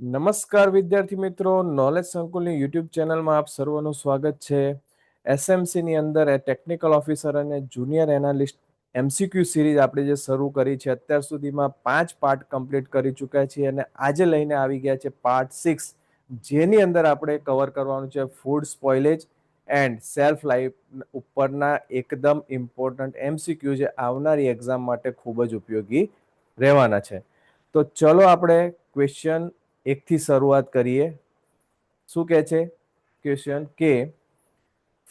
નમસ્કાર વિદ્યાર્થી મિત્રો, નોલેજ સંકુલની યુટ્યુબ ચેનલમાં આપ સર્વનું સ્વાગત છે. એસએમસી ની અંદર ટેકનિકલ ઓફિસર અને જુનિયર એનાલિસ્ટ એમસીક્યુ સિરીઝ આપણે જે શરૂ કરી છે, અત્યાર સુધીમાં 5 પાર્ટ કમ્પ્લીટ કરી ચૂક્યા છીએ અને આજે લઈને આવી ગયા છે પાર્ટ 6, જેની અંદર આપણે કવર કરવાનું છે ફૂડ સ્પોઇલેજ એન્ડ સેલ્ફ લાઈફ ઉપરના એકદમ ઇમ્પોર્ટન્ટ એમસીક્યુ જે આવનારી એક્ઝામ માટે ખૂબ જ ઉપયોગી રહેવાના છે. તો ચલો આપણે ક્વેશ્ચન 1 થી શરૂઆત કરીએ. શું કહે છે ક્વેશ્ચન કે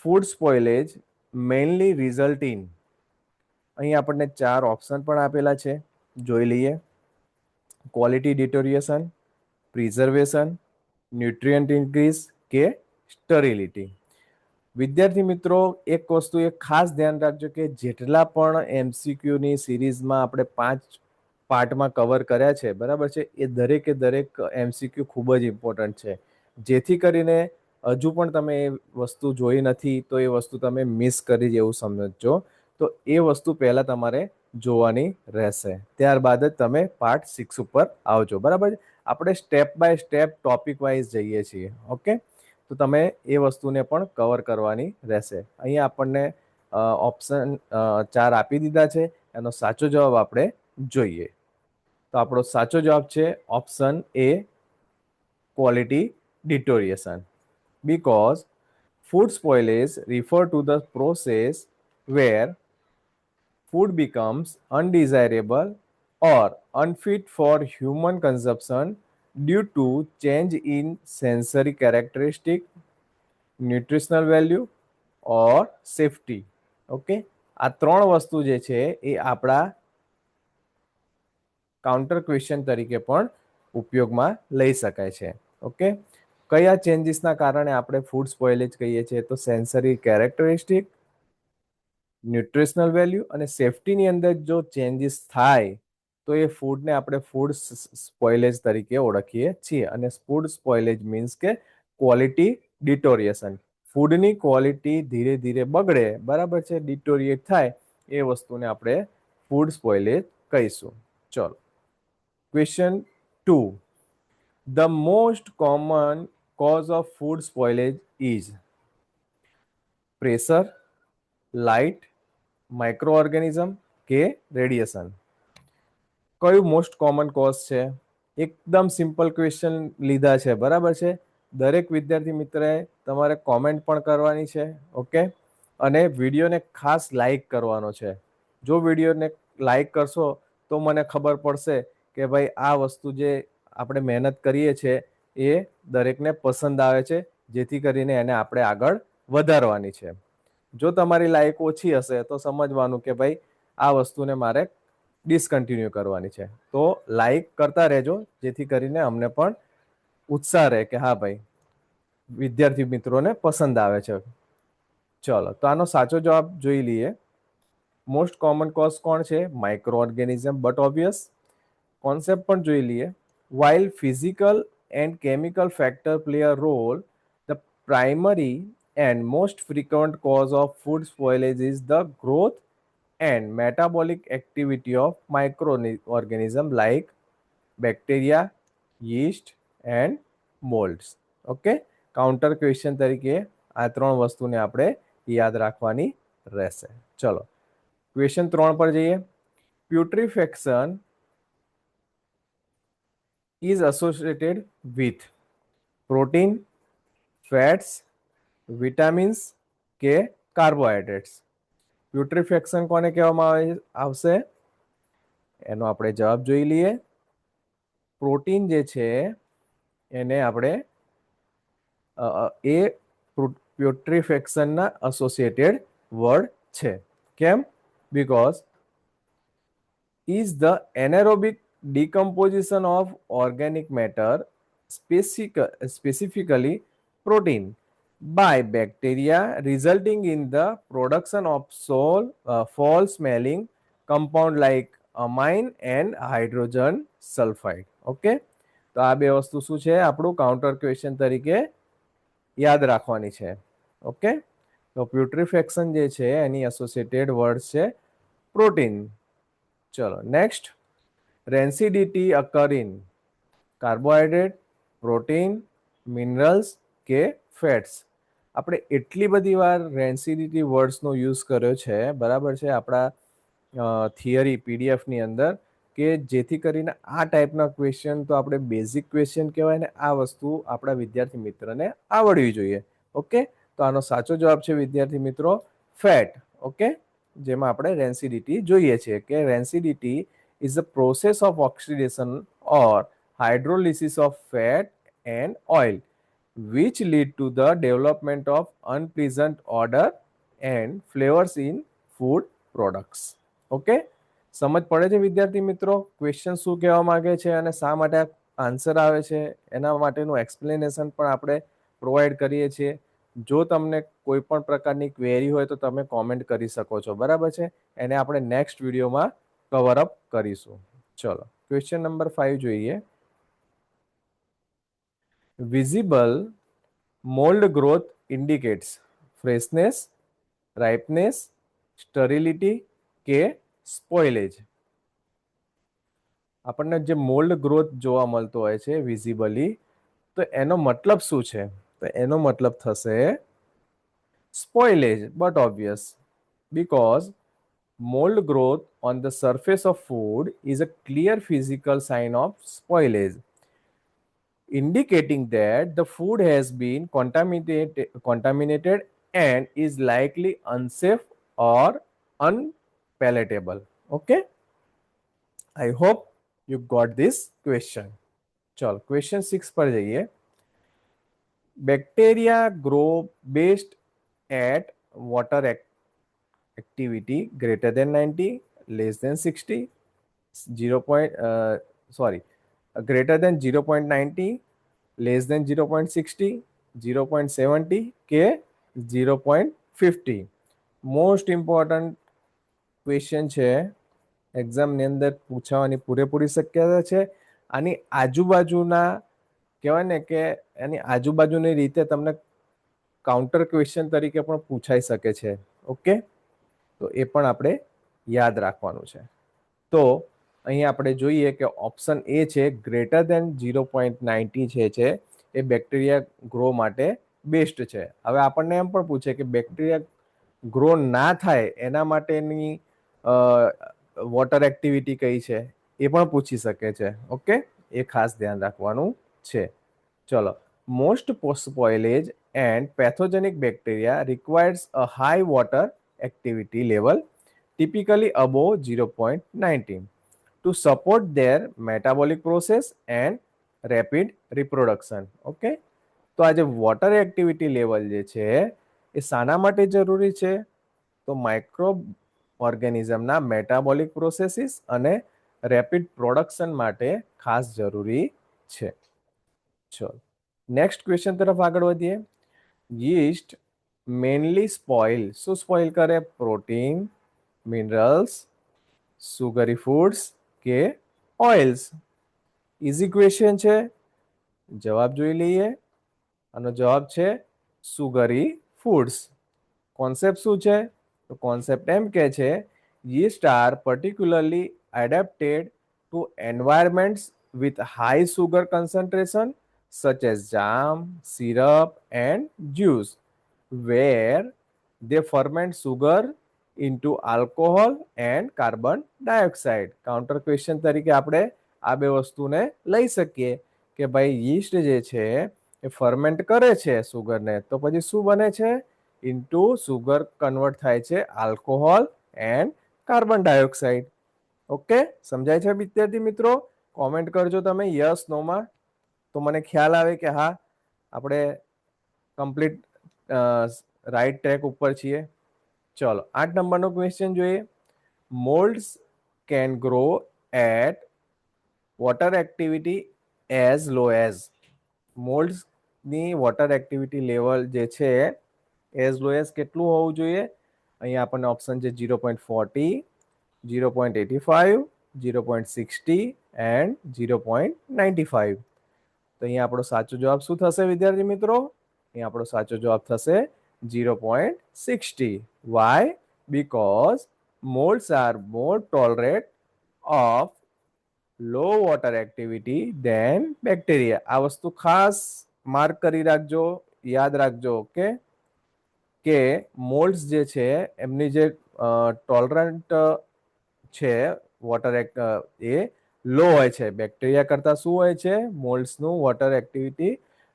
ફૂડ સ્પોઇલેજ મેઇનલી રિઝલ્ટ ઇન, અહીં આપણને 4 ઓપ્શન પણ આપેલા છે, જોઈ લઈએ. ક્વોલિટી ડિટોરિએશન, પ્રિઝર્વેશન, ન્યુટ્રિયન્ટ ઇન્ક્રીઝ કે સ્ટરીલિટી. વિદ્યાર્થી મિત્રો, એક વસ્તુ એ ખાસ ધ્યાન રાખજો કે જેટલા પણ એમસીક્યુની સિરીઝમાં આપણે 5 પાર્ટમાં કવર કર્યા છે, બરાબર છે, એ દરેકે દરેક એમસીક્યુ ખૂબ જ ઇમ્પોર્ટન્ટ છે. જેથી કરીને હજુ પણ તમે એ વસ્તુ જોઈ નથી તો એ વસ્તુ તમે મિસ કરી જેવું સમજો. તો એ વસ્તુ પહેલા તમારે જોવાની રહેશે, ત્યારબાદ જ તમે પાર્ટ 6 ઉપર આવજો, બરાબર. આપણે step by step topic wise જઈએ છીએ. ઓકે, તો તમે એ વસ્તુને પણ કવર કરવાની રહેશે. અહીંયા આપણને ઓપ્શન 4 આપી દીધા છે, એનો સાચો જવાબ આપણે જોઈએ. તો આપણો સાચો જવાબ છે option A, quality deterioration, because food spoilage refer to the process where food becomes undesirable or unfit for human consumption due to change in sensory characteristic, nutritional value or safety. Okay, આ 3 વસ્તુ જે છે એ આપણા counter question તરીકે પણ ઉપયોગમાં લઈ શકાય છે. ઓકે, કયા ચેન્જીસના કારણે આપણે ફૂડ સ્પોઇલેજ કહીએ છીએ? તો સેન્સરી કેરેક્ટરિસ્ટિક, ન્યુટ્રિશનલ વેલ્યુ અને સેફટીની અંદર જો ચેન્જીસ થાય તો એ ફૂડને આપણે ફૂડ સ્પોઇલેજ તરીકે ઓળખીએ છીએ. અને ફૂડ સ્પોઇલેજ મીન્સ કે ક્વોલિટી ડિટોરિએશન, ફૂડની ક્વોલિટી ધીરે ધીરે બગડે, બરાબર છે, ડિટોરિએટ થાય, એ વસ્તુને આપણે ફૂડ સ્પોઇલેજ કહીશું. ચલો, question 2. The most common cause of food spoilage is pressure, light, microorganism કે રેડિયેશન. કયું મોસ્ટ કોમન કોઝ છે? એકદમ સિમ્પલ ક્વેશ્ચન લીધા છે, બરાબર છે. દરેક વિદ્યાર્થી મિત્રએ તમારે કોમેન્ટ પણ કરવાની છે. ઓકે, અને વિડીયોને ખાસ લાઈક કરવાનો છે. જો વિડીયોને લાઈક કરશો તો મને ખબર પડશે કે ભાઈ આ વસ્તુ જે આપણે મહેનત કરીએ છીએ એ દરેકને પસંદ આવે છે, જેથી કરીને એને આપણે આગળ વધારવાની છે. જો તમારી લાઈક ઓછી હશે તો સમજવાનું કે ભાઈ આ વસ્તુને મારે ડિસકન્ટિન્યુ કરવાની છે. તો લાઈક કરતા રહેજો, જેથી કરીને અમને પણ ઉત્સાહ રહે કે હા ભાઈ વિદ્યાર્થી મિત્રોને પસંદ આવે છે. ચલો, તો આનો સાચો જવાબ જોઈ લઈએ. મોસ્ટ કોમન કોઝ કોણ છે? Micro organism, but obvious. Concept પણ જોઈ લઈએ. While physical and chemical factor play a role, the primary and most frequent cause of food spoilage is the growth and metabolic activity of microorganisms like bacteria, yeast and molds. Okay, counter question તરીકે આ 3 વસ્તુને આપણે યાદ રાખવાની રહેશે. ચલો, question 3 પર જઈએ. પ્યુટ્રીફેક્શન is associated with protein, fats, vitamins કે કાર્બોહાઈડ્રેટ્સ. પ્યુટ્રીફેક્શન કોને કહેવામાં આવશે? એનો આપણે જવાબ જોઈ લઈએ. પ્રોટીન જે છે એને આપણે એ પ્યુટ્રીફેક્શનના એસોસિએટેડ વર્ડ છે. કેમ? Because is the anaerobic decomposition of organic matter, specifically protein, by bacteria, resulting in the production of foul-smelling compound like amine and hydrogen sulfide. Okay, તો આ બે વસ્તુ શું છે? આપણું કાઉન્ટર ક્વેશ્ચન તરીકે યાદ રાખવાની છે. ઓકે, તો પ્યુટ્રીફેક્શન જે છે એની એસોસિએટેડ વર્ડ છે પ્રોટીન. ચલો, next. Rancidity occur in carbohydrate, protein, minerals કે ફેટ્સ? આપણે એટલી બધી વાર રેન્સિડિટી વર્ડ્સનો યુઝ કર્યો છે, બરાબર છે, આપણા થિયરી પીડીએફની અંદર, કે જેથી કરીને આ ટાઈપના ક્વેશ્ચન તો આપણે બેઝિક ક્વેશ્ચન કહેવાય ને, આ વસ્તુ આપણા વિદ્યાર્થી મિત્રને આવડવી જોઈએ. ઓકે, તો આનો સાચો જવાબ છે વિદ્યાર્થી મિત્રો ફેટ. ઓકે, જેમાં આપણે રેન્સિડિટી જોઈએ છીએ કે rancidity is a process of oxidation or hydrolysis of fat and oil which lead to the development of unpleasant odor and flavors in food products. Okay, સમજ પડે છે વિદ્યાર્થી મિત્રો ક્વેશ્ચન શું કહેવા માંગે છે અને શા માટે આન્સર આવે છે, એના માટેનું એક્સપ્લેનેશન પણ આપણે પ્રોવાઈડ કરીએ છીએ. જો તમને કોઈ પણ પ્રકારની ક્વેરી હોય તો તમે કોમેન્ટ કરી શકો છો, બરાબર છે, એને આપણે નેક્સ્ટ વિડીયોમાં કવર અપ કરીશું. ચલો ક્વેશ્ચન નંબર 5 જોઈએ. Visible mold growth indicates freshness, ripeness, sterility કે spoilage. આપણને જે મોલ્ડ ગ્રોથ જોવા મળતો હોય છે વિઝિબલી, તો એનો મતલબ શું છે? તો એનો મતલબ થશે spoilage, but obvious, because mold growth on the surface of food is a clear physical sign of spoilage, indicating that the food has been contaminated and is likely unsafe or unpalatable. Okay, I hope you got this question. चलो question 6 पर जाइए. Bacteria grow best at water activity greater than 90, less than 60, 0. Sorry, greater than 0.90, less than 0.60, 0.70 કે 0.50. Most important question છે, એક્ઝામની અંદર પૂછાવાની પૂરેપૂરી શક્યતા છે. આની આજુબાજુના કહેવાય ને કે એની આજુબાજુની રીતે તમને કાઉન્ટર ક્વેશ્ચન તરીકે પણ પૂછાઈ શકે છે. ઓકે, તો એ પણ આપણે યાદ રાખવાનું છે. તો અહીંયા આપણે જોઈએ કે ઓપ્શન એ છે ગ્રેટર દેન 0.90 છે એ બેક્ટેરિયા ગ્રો માટે બેસ્ટ છે. હવે આપણને એમ પણ પૂછે કે બેક્ટેરિયા ગ્રો ના થાય એના માટેની વોટર એક્ટિવિટી કઈ છે, એ પણ પૂછી શકે છે. ઓકે, એ ખાસ ધ્યાન રાખવાનું છે. ચલો, most spoilage and pathogenic bacteria requires a high water activity level, typically above 0.19, to support their metabolic process and rapid reproduction. Okay, તો આ જે વોટર એક્ટિવિટી લેવલ જે છે એ શાના માટે જરૂરી છે? તો માઇક્રોબ ઓર્ગેનિઝમના મેટાબોલિક પ્રોસેસીસ અને રેપિડ પ્રોડક્શન માટે ખાસ જરૂરી છે. ચલો નેક્સ્ટ ક્વેશ્ચન તરફ આગળ વધીએ. યીસ્ટ મેનલી સ્પોઇલ, શું સ્પોઇલ કરે? પ્રોટીન, મિનરલ્સ, સુગરી ફૂડ્સ કે ઓઇલ્સ? ઇઝી ક્વેશ્ચન છે, જવાબ જોઈ લઈએ. આનો જવાબ છે સુગરી ફૂડ્સ. કોન્સેપ્ટ શું છે? તો કોન્સેપ્ટ એમ કે છે yeast are particularly adapted to environments with high sugar concentration such as jam, syrup and juice, where they ferment sugar into alcohol and carbon dioxide. Counter question તરીકે આપણે આ બે વસ્તુને લઈ શકીએ કે ભાઈ યીસ્ટ જે છે એ ફર્મેન્ટ કરે છે સુગરને, તો પછી શું બને છે? ઇન્ટુ સુગર કન્વર્ટ થાય છે alcohol and carbon dioxide. Okay, સમજાય છે વિદ્યાર્થી મિત્રો? કોમેન્ટ કરજો તમે યસ નો માં, તો મને ખ્યાલ આવે કે હા આપણે કમ્પ્લીટ રાઈટ ટ્રેક ઉપર છીએ. ચલો 8 નંબરનો ક્વેશ્ચન જોઈએ. Moulds can grow at water activity as low as. મોલ્ડ્સની વોટર એક્ટિવિટી લેવલ જે છે એઝ લો એઝ કેટલું હોવું જોઈએ? અહીંયા આપણને ઓપ્શન છે 0.40, 0.85, 0.60 એન્ડ 0.95. તો અહીંયા આપણો સાચો જવાબ શું થશે વિદ્યાર્થી મિત્રો? અહીંયા આપણો સાચો જવાબ થશે 0.60. Why? Because molds are more tolerant of low water activity than bacteria. આ વસ્તુ ખાસ માર્ક કરી રાખજો, યાદ રાખજો. ઓકે, કે મોલ્ડ્સ જે છે એમની જે ટોલરન્ટ છે વોટર એ લો હોય છે. બેક્ટેરિયા કરતા શું હોય છે? મોલ્ડ્સનું વોટર એક્ટિવિટી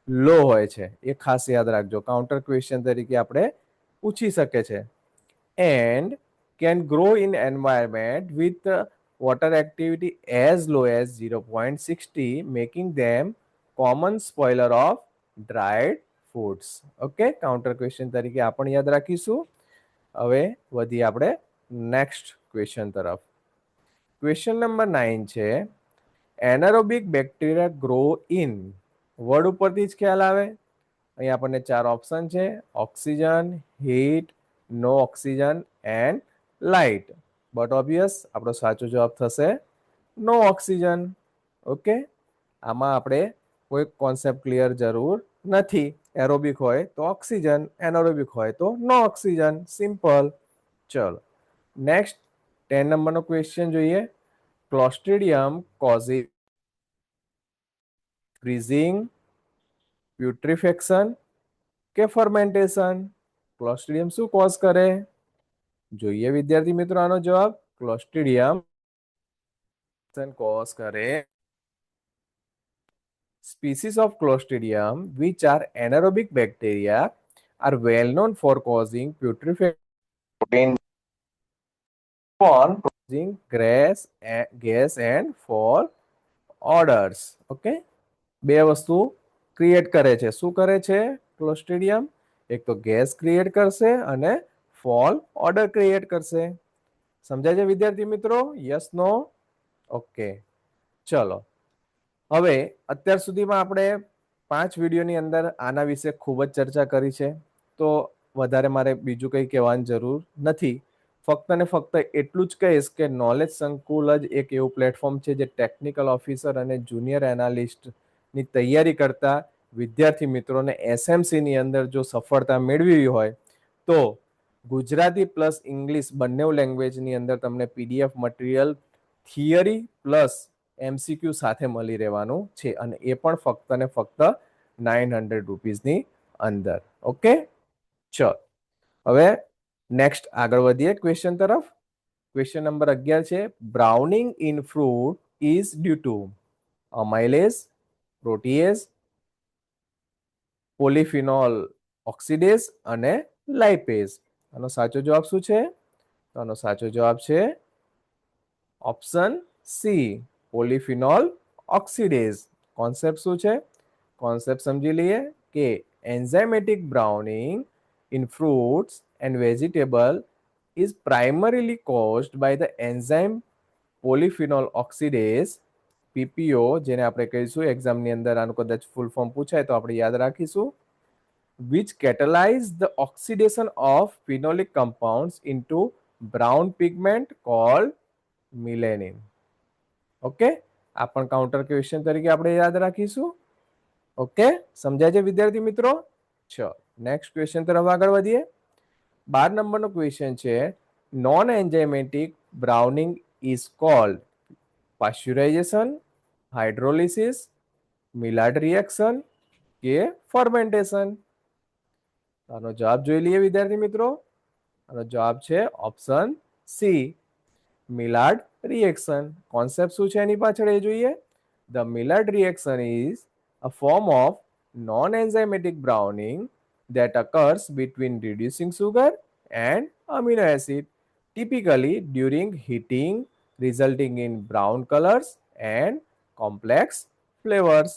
લો હોય છે. એ ખાસ યાદ રાખજો, કાઉન્ટર ક્વેશ્ચન તરીકે આપણે પૂછી શકે છે. And can grow in environment with water activity as low as 0.60, making them common spoiler of dried foods. Okay, counter question તરીકે આપણે યાદ રાખીશું. હવે વધીએ આપણે નેક્સ્ટ ક્વેશ્ચન તરફ. ક્વેશ્ચન નંબર 9 છે, anaerobic bacteria grow in. Word ઉપરથી જ ખ્યાલ આવે. અહીં આપણને 4 ઓપ્શન છે: oxygen, heat, no oxygen and light. But obvious આપણો સાચો જવાબ થશે નો ઓક્સિજન. ઓકે, આમાં આપણે કોઈ કોન્સેપ્ટ ક્લિયર જરૂર નથી. એરોબિક હોય તો ઓક્સિજન, એનારોબિક હોય તો નો ઓક્સિજન. સિમ્પલ. ચલો નેક્સ્ટ 10 નંબરનો ક્વેશ્ચન જોઈએ. ક્લોસ્ટ્રીડિયમ કોઝિસ ફ્રીઝિંગ, પ્યુટ્રિફેક્શન કે ફર્મેન્ટેશન. ક્લોસ્ટ્રીડિયમ શું કોઝ કરે? જોઈએ વિદ્યાર્થી મિત્રો આનો જવાબ. ક્લોસ્ટ્રીડિયમ કોઝ કરે. Species of Clostridium, which are anaerobic bacteria, are well known for causing putrefaction, causing gas and for odors. Okay, બે વસ્તુ ક્રિએટ કરે છે. શું કરે છે ક્લોસ્ટ્રીડિયમ? એક તો ગેસ ક્રિએટ કરશે અને ફોલ ઓર્ડર ક્રિએટ કરશે. સમજાય છે વિદ્યાર્થી મિત્રો? યસ, નો? ઓકે, ચલો. હવે અત્યાર સુધીમાં આપણે 5 વિડીયોની અંદર આના વિશે ખૂબ જ ચર્ચા કરી છે, તો વધારે મારે બીજું કંઈ કહેવાની જરૂર નથી. ફક્ત ને ફક્ત એટલું જ કહીશ કે નોલેજ સંકુલ જ એક એવું પ્લેટફોર્મ છે જે ટેકનિકલ ઓફિસર અને જુનિયર એનાલિસ્ટની તૈયારી કરતા વિદ્યાર્થી મિત્રોને એસએમસીની અંદર જો સફળતા મેળવી હોય તો ગુજરાતી પ્લસ ઇંગ્લિશ બંને લેંગ્વેજની અંદર તમને PDF material theory plus MCQ સાથે મળી રહેવાનું છે, અને એ પણ ફક્ત ને ફક્ત 900 રૂપીસની અંદર. ઓકે, ચલો હવે નેક્સ્ટ આગળ વધીએ ક્વેશ્ચન તરફ. ક્વેશ્ચન નંબર 11 છે, browning in fruit is due to amylase, protease, polyphenol oxidase અને લાઇપેઝ. આનો સાચો જવાબ શું છે? તો આનો સાચો જવાબ છે ઓપ્શન સી, પોલિફિનોલ ઓક્સિડેઝ. કોન્સેપ્ટ શું છે? કોન્સેપ્ટ સમજી લઈએ કે enzymatic બ્રાઉનિંગ in fruits and vegetable is primarily caused by the enzyme polyphenol oxidase, PPO, જેને આપણે કહીશું એક્ઝામની અંદર આનું કદાચ ફૂલ ફોર્મ પૂછાય તો આપણે યાદ રાખીશું, which catalyze the oxidation of phenolic compounds into brown pigment called melanin. Okay, આ પણ કાઉન્ટર ક્વેશ્ચન તરીકે આપણે યાદ રાખીશું. ઓકે, સમજાય છે વિદ્યાર્થી મિત્રો? ચલો નેક્સ્ટ ક્વેશ્ચન તરફ આગળ વધીએ. 12 નંબરનો ક્વેશ્ચન છે, non enzymatic browning is called pasteurisation, hydrolysis, Maillard reaction કે ફર્મેન્ટેશન. આનો જવાબ જોઈ લઈએ વિદ્યાર્થી મિત્રો. આનો જવાબ છે option C, Maillard reaction. Concept શું છે એની પાછળ એ જોઈએ. The Maillard reaction is a form of non-enzymatic browning that occurs between reducing sugar and amino acid, typically during heating, resulting in brown colors and complex flavors.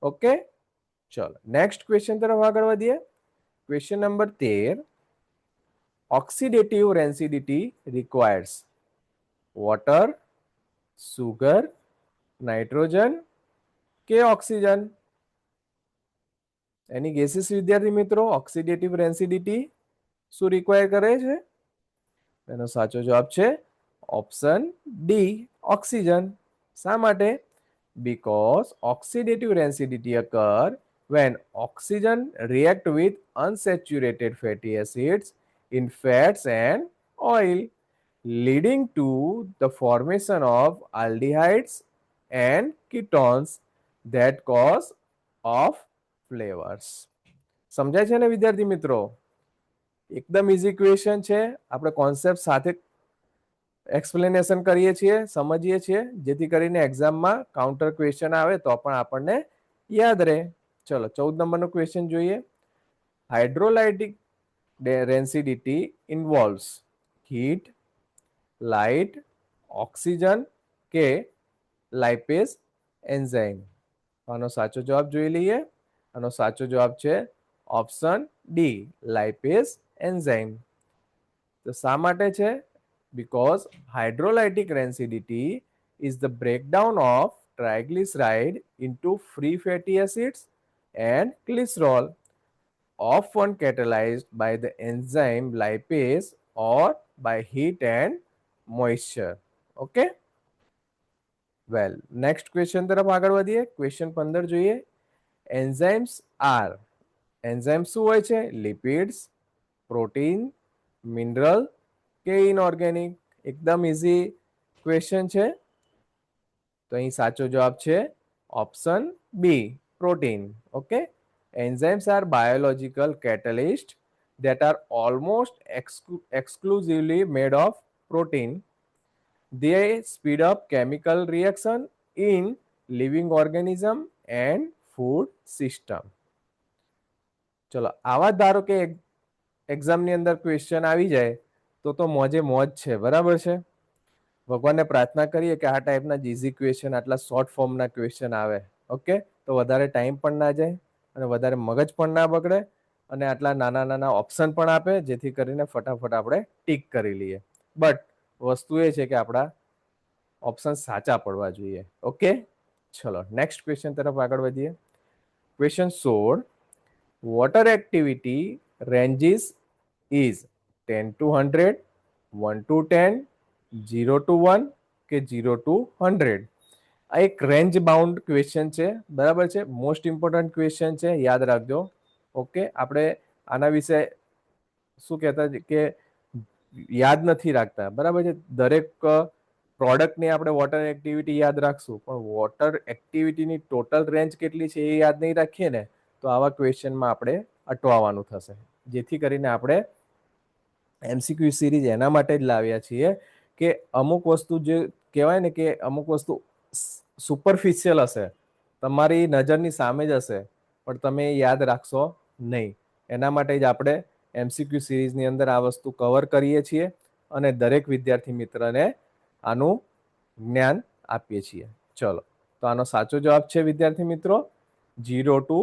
Okay, ચલો next question તરફ આગળ વધીએ. Question number 13, oxidative rancidity requires water, sugar, nitrogen કે oxygen. એની gases વિદ્યાર્થી મિત્રો. Oxidative રેન્સિડિટી શું require કરે છે? એનો સાચો જવાબ છે ઓપ્શન ડી, ઓક્સિજન. શા માટે? because oxidative rancidity occur when oxygen react with unsaturated fatty acids in fats and oil. leading to the formation of aldehydes and ketones that cause of flavors. સમજાય છે ને વિદ્યાર્થી મિત્રો? એકદમ ઈઝી ક્વેશ્ચન છે. આપણે કોન્સેપ્ટ સાથે એક્સપ્લેનેશન કરીએ છીએ, સમજીએ છીએ, જેથી કરીને એક્ઝામમાં કાઉન્ટર ક્વેશ્ચન આવે તો પણ આપણને યાદ રહે. ચલો 14 નંબરનો ક્વેશ્ચન જોઈએ. હાઇડ્રોલાઇટિક રેન્સિડિટી ઇન્વોલ્વ્સ હીટ, લાઇટ, ઓક્સિજન કે લાઇપેઝ એન્ઝાઇમ? આનો સાચો જવાબ જોઈ લઈએ. આનો સાચો જવાબ છે ઓપ્શન ડી, લાઇપેઝ એન્ઝાઇમ. તો શા માટે છે? because hydrolytic rancidity is the breakdown of triglyceride into free fatty acids and glycerol, often catalyzed by the enzyme lipase or by heat and moisture. Okay, well, next question તરફ આગળ વધીએ. Question 15 જોઈએ. Enzymes R, enzyme શું હોય છે? Lipids, protein, mineral કે inorganic? એકદમ easy question છે. તો અહીં સાચો જવાબ છે option B, protein. Okay, enzymes are biological catalysts that are almost exclusively made of protein. They speed up chemical reaction in living organism and food system. ચલો, આવા ધારો કે એક્ઝામની અંદર ક્વેશ્ચન આવી જાય તો મોજે મોજ છે. બરાબર છે? ભગવાનને પ્રાર્થના કરીએ કે આ ટાઈપના ઇઝી ક્વેશ્ચન, આટલા શોર્ટ ફોર્મના ક્વેશ્ચન આવે. ઓકે, તો વધારે ટાઈમ પણ ના જાય અને વધારે મગજ પણ ના બગડે અને આટલા નાના નાના ઓપ્શન પણ આપે, જેથી કરીને ફટાફટ આપણે ટીક કરી લઈએ. બટ વસ્તુ એ છે કે આપણા ઓપ્શન સાચા પડવા જોઈએ. ઓકે, ચલો નેક્સ્ટ ક્વેશ્ચન તરફ આગળ વધીએ. Question 16. Water activity ranges is 10 to 100, 1 to 10, 0 to 1 કે 0 to 100? આ એક રેન્જ બાઉન્ડ ક્વેશ્ચન છે. બરાબર છે? મોસ્ટ ઇમ્પોર્ટન્ટ ક્વેશ્ચન છે, યાદ રાખજો. ઓકે, આપણે આના વિશે શું કહેતા કે યાદ નથી રાખતા. બરાબર છે? દરેક પ્રોડક્ટની આપણે વોટર એક્ટિવિટી યાદ રાખશું, પણ વોટર એક્ટિવિટીની ટોટલ રેન્જ કેટલી છે એ યાદ નહીં રાખીએ ને તો આવા ક્વેશ્ચનમાં આપણે અટવાવાનું થશે. જેથી કરીને આપણે એમસીક્યુ સિરીઝ એના માટે જ લાવ્યા છીએ કે અમુક વસ્તુ જે કહેવાય ને કે અમુક વસ્તુ સુપરફિશિયલ હશે, તમારી નજરની સામે જ હશે, પણ તમે યાદ રાખશો નહીં. એના માટે જ આપણે એમસીક્યુ સિરીઝની અંદર આ વસ્તુ કવર કરીએ છીએ અને દરેક વિદ્યાર્થી મિત્રને આનું જ્ઞાન આપીએ છીએ. ચલો, તો આનો સાચો જવાબ છે વિદ્યાર્થી મિત્રો 0 to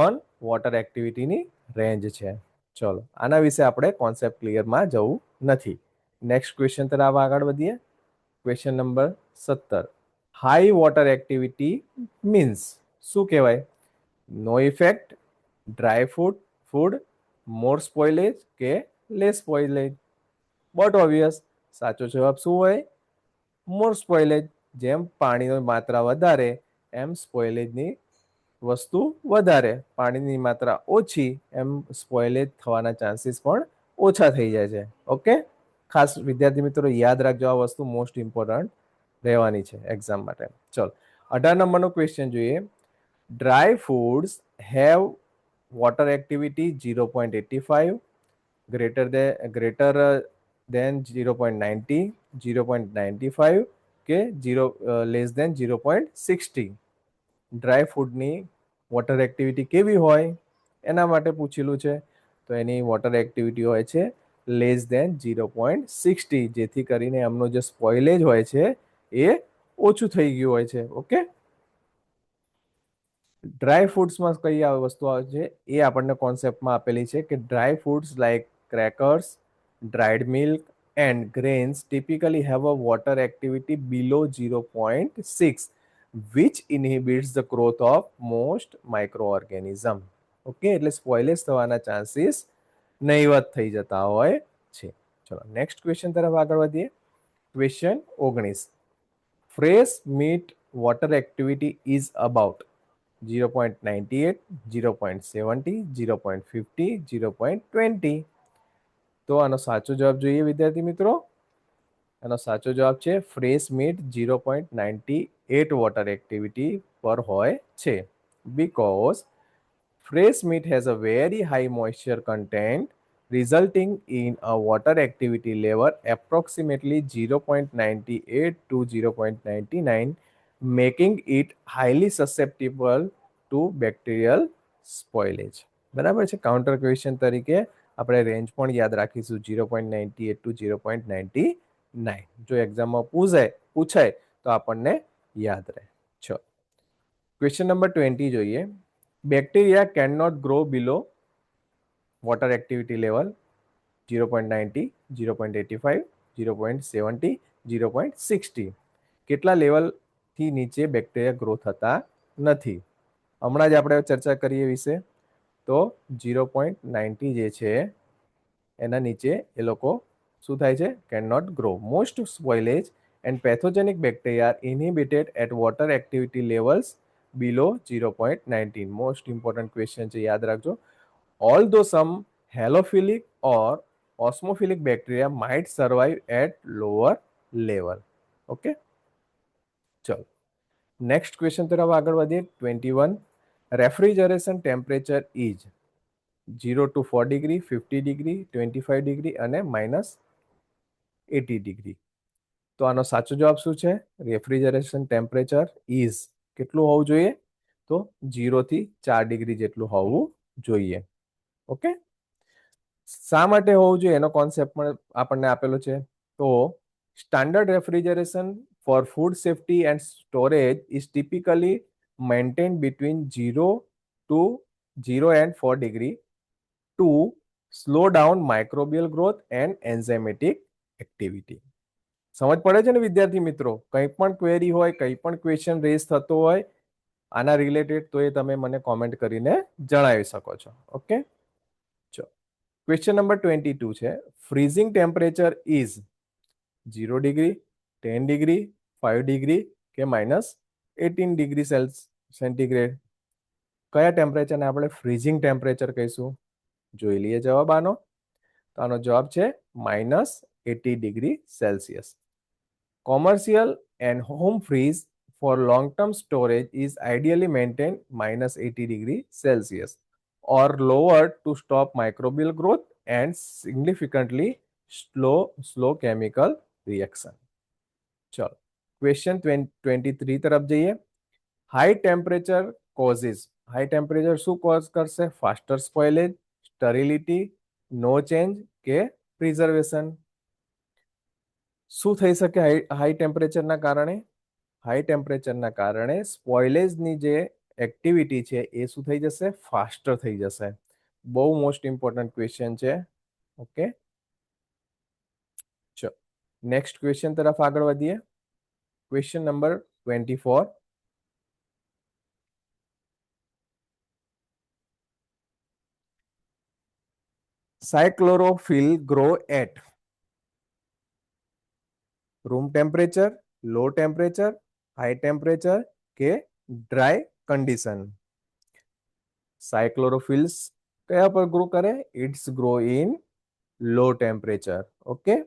1 વોટર એક્ટિવિટીની રેન્જ છે. ચલો, આના વિશે આપણે કોન્સેપ્ટ ક્લિયરમાં જવું નથી. નેક્સ્ટ ક્વેશ્ચન તરફ આગળ વધીએ. Question number 17. High water activity means શું કહેવાય? નો ઇફેક્ટ, ડ્રાય ફૂડ, મોર સ્પોઇલેજ કે લેસ સ્પોઇલેજ? બટ ઓબ્વિયસ, સાચો જવાબ શું હોય? મોર સ્પોઇલેજ. જેમ પાણીની માત્રા વધારે એમ સ્પોઇલેજની વસ્તુ વધારે, પાણીની માત્રા ઓછી એમ સ્પોઇલેજ થવાના ચાન્સીસ પણ ઓછા થઈ જાય છે. ઓકે, ખાસ વિદ્યાર્થી મિત્રો યાદ રાખજો, આ વસ્તુ મોસ્ટ ઇમ્પોર્ટન્ટ રહેવાની છે એક્ઝામ માટે. ચલો 18 નંબરનો ક્વેશ્ચન જોઈએ. Dry foods have water activity 0.85, greater than 0.90, 0.95 કે 0 લેસ દેન 0.60? ડ્રાય ફૂડની વોટર એક્ટિવિટી કેવી હોય એના માટે પૂછેલું છે. તો એની વોટર એક્ટિવિટી હોય છે લેસ દેન 0.60, જેથી કરીને એમનો જે સ્પોઇલેજ હોય છે એ ઓછું થઈ ગયું હોય છે. ઓકે, ડ્રાય ફૂડ્સમાં કઈ આ વસ્તુ આવે છે એ આપણને કોન્સેપ્ટમાં આપેલી છે કે dry foods like crackers, dried milk and grains typically have a water activity below 0.6, which inhibits the growth of most microorganism. Okay, એટલે સ્પોઇલેજ થવાના ચાન્સીસ નહીવત થઈ જતા હોય છે. ચલો નેક્સ્ટ ક્વેશ્ચન તરફ આગળ વધીએ. Question 19. Fresh meet water activity is about 0.98, 0.70, 0.50, 0.20? તો આનો સાચો જવાબ જોઈએ વિદ્યાર્થી મિત્રો. એનો સાચો જવાબ છે ફ્રેશ મીટ 0.98 વોટર એક્ટિવિટી પર હોય છે. Because fresh meat has a very high moisture content, resulting in a water activity level approximately 0.98 to 0.99, making it highly susceptible to bacterial spoilage. બરાબર છે. કાઉન્ટર ક્વેશ્ચન તરીકે આપણે રેન્જ પણ યાદ રાખીશું 0.98 ટુ 0.99. જો એક્ઝામમાં પૂછાય તો આપણને યાદ રહે. ચલો ક્વેશ્ચન નંબર 20 જોઈએ. Bacteria cannot grow below water activity level 0.90, 0.85, 0.70, 0.60. કેટલા લેવલથી નીચે બેક્ટેરિયા ગ્રો થતા નથી? હમણાં જ આપણે ચર્ચા કરીએ વિશે તો 0.90 જે છે એના નીચે એ લોકો શું થાય છે? Can not grow. Most spoilage and pathogenic bacteria are inhibited at water activity levels below 0.19. Most important question છે, યાદ રાખજો. Although some halophilic or osmophilic bacteria might survive at lower level. Okay. ચલો નેક્સ્ટ ક્વેશ્ચન તરફ આગળ વધીએ. 21. Refrigeration temperature is 0 to 4 degree, 50 degree, 25 degree અને -80 degree. તો આનો સાચો જવાબ શું છે? રેફ્રિજરેશન ટેમ્પરેચર ઇઝ કેટલું હોવું જોઈએ? તો 0 થી 4 ડિગ્રી જેટલું હોવું જોઈએ. ઓકે. શા માટે હોવું જોઈએ એનો કોન્સેપ્ટ પણ આપણને આપેલો છે. તો standard refrigeration for food safety and storage is typically maintain between 0 and 4 degree to slow down microbial growth and enzymatic activity. સમજ પડે છે ને વિદ્યાર્થી મિત્રો? કંઈ પણ ક્વેરી હોય, કંઈ પણ ક્વેશ્ચન રેઝ થતો હોય આના રિલેટેડ તો એ તમે મને કોમેન્ટ કરીને જણાવી શકો છો. ઓકે. ચલો ક્વેશ્ચન નંબર 22 છે. Freezing temperature is 0 degree, 10 degree, 5 degree કે -18 ડિગ્રી સેન્ટીગ્રેડ? કયા ટેમ્પરેચરને આપણે ફ્રીઝિંગ ટેમ્પરેચર કહીશું? જોઈ લઈએ જવાબ આનો. તો આનો જવાબ છે -80 degree Celsius. Commercial and home freeze for long-term storage is ideally maintained -80 degree Celsius or lower to stop microbial growth and significantly slow chemical reaction. ચલો ક્વેશ્ચન 23 તરફ જઈએ. High temperature causes. High temperature શું cause કરશે? Faster સ્પોઇલેજ, સ્ટરિલિટી, નો change કે preservation? શું થઈ શકે high ટેમ્પરેચરના કારણે? હાઈ ટેમ્પરેચરના કારણે સ્પોઇલેજની જે એક્ટિવિટી છે એ શું થઈ જશે? ફાસ્ટર થઈ જશે. બહુ મોસ્ટ ઇમ્પોર્ટન્ટ ક્વેશ્ચન છે. ઓકે. ચલો નેક્સ્ટ ક્વેશ્ચન તરફ આગળ વધીએ. Question number 24. Psychrophile grow at room temperature, low temperature, high temperature કે ડ્રાય કન્ડિશન? સાયક્લોરોફિલ્સ કયા પર ગ્રો કરે? It's grow in low temperature. Okay.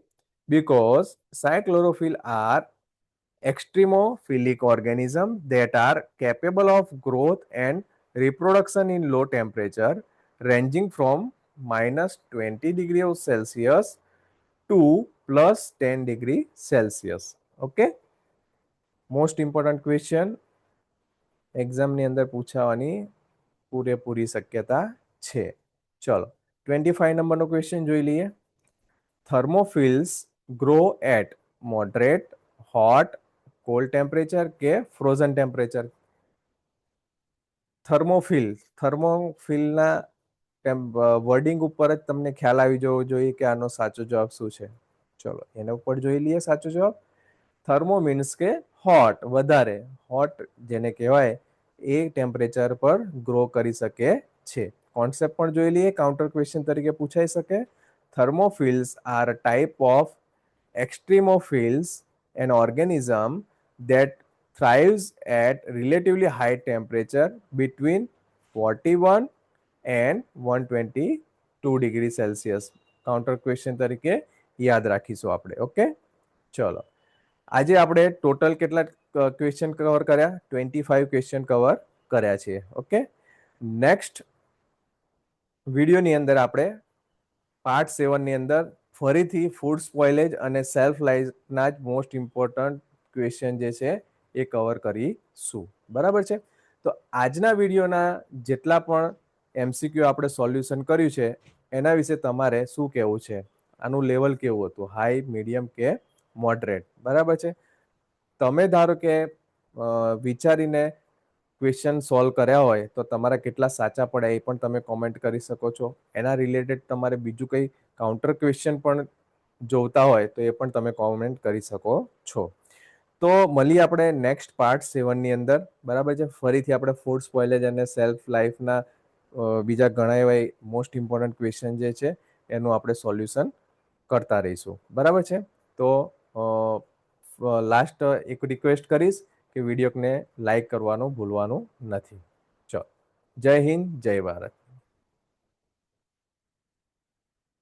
Because cychlorophyll are extremophilic organisms that are capable of growth and reproduction in low temperature ranging from -20 degree Celsius to +10 degree Celsius. Okay. Most important question એક્ઝામની અંદર પૂછાવાની પૂરેપૂરી શક્યતા છે. ચલો 25 નંબરનો question જોઈ લઈએ. Thermophiles grow at moderate, hot, cold temperature કે ફ્રોઝન ટેમ્પરેચર? થર્મોફિલના વર્ડિંગ ઉપર જ તમને ખ્યાલ આવી જવો જોઈએ કે આનો સાચો જવાબ શું છે. ચલો એના ઉપર જોઈ લઈએ સાચો જવાબ. થર્મો મીન્સ કે હોટ, વધારે હોટ જેને કહેવાય એ ટેમ્પરેચર પર ગ્રો કરી શકે છે. કોન્સેપ્ટ પણ જોઈ લઈએ, કાઉન્ટર ક્વેશ્ચન તરીકે પૂછાઈ શકે. Thermophils are a type of extremophils, an organism that thrives at relatively high temperature between 41 and 122 degree Celsius. Counter question તરીકે યાદ રાખીશું આપણે. ઓકે. ચલો, આજે આપણે ટોટલ કેટલા ક્વેશ્ચન કવર કર્યા? 25 ક્વેશ્ચન કવર કર્યા છે. ઓકે, નેક્સ્ટ વિડીયોની અંદર આપણે પાર્ટ 7 ની અંદર ફરીથી ફૂડ સ્પોઇલેજ અને સેલ્ફ લાઈફના જ મોસ્ટ ઇમ્પોર્ટન્ટ ક્વેશ્ચન જે છે એ કવર કરીશું. બરાબર છે? તો આજના વિડીયોના જેટલા પણ એમસીક્યુ આપણે સોલ્યુશન કર્યું છે એના વિશે તમારે શું કહેવું છે? આનું લેવલ કેવું હતું? હાઈ, મીડિયમ કે મોડરેટ? બરાબર છે? તમે ધારો કે વિચારીને ક્વેશ્ચન સોલ્વ કર્યા હોય તો તમારા કેટલા સાચા પડ્યા એ પણ તમે કોમેન્ટ કરી શકો છો. એના રિલેટેડ તમારે બીજું કંઈ કાઉન્ટર ક્વેશ્ચન પણ જોતા હોય તો એ પણ તમે કોમેન્ટ કરી શકો છો. તો મળીએ આપણે નેક્સ્ટ પાર્ટ 7 ની અંદર. બરાબર છે? ફરીથી આપણે ફૂડ સ્પોઇલેજ અને સેલ્ફ લાઈફના બીજા ઘણા એવા મોસ્ટ ઇમ્પોર્ટન્ટ ક્વેશ્ચન જે છે એનું આપણે સોલ્યુશન કરતા રહીશું. બરાબર છે? તો લાસ્ટ એક રિક્વેસ્ટ કરીશ કે વિડીયોને લાઈક કરવાનું ભૂલવાનું નથી. ચલો, જય હિન્દ, જય ભારત.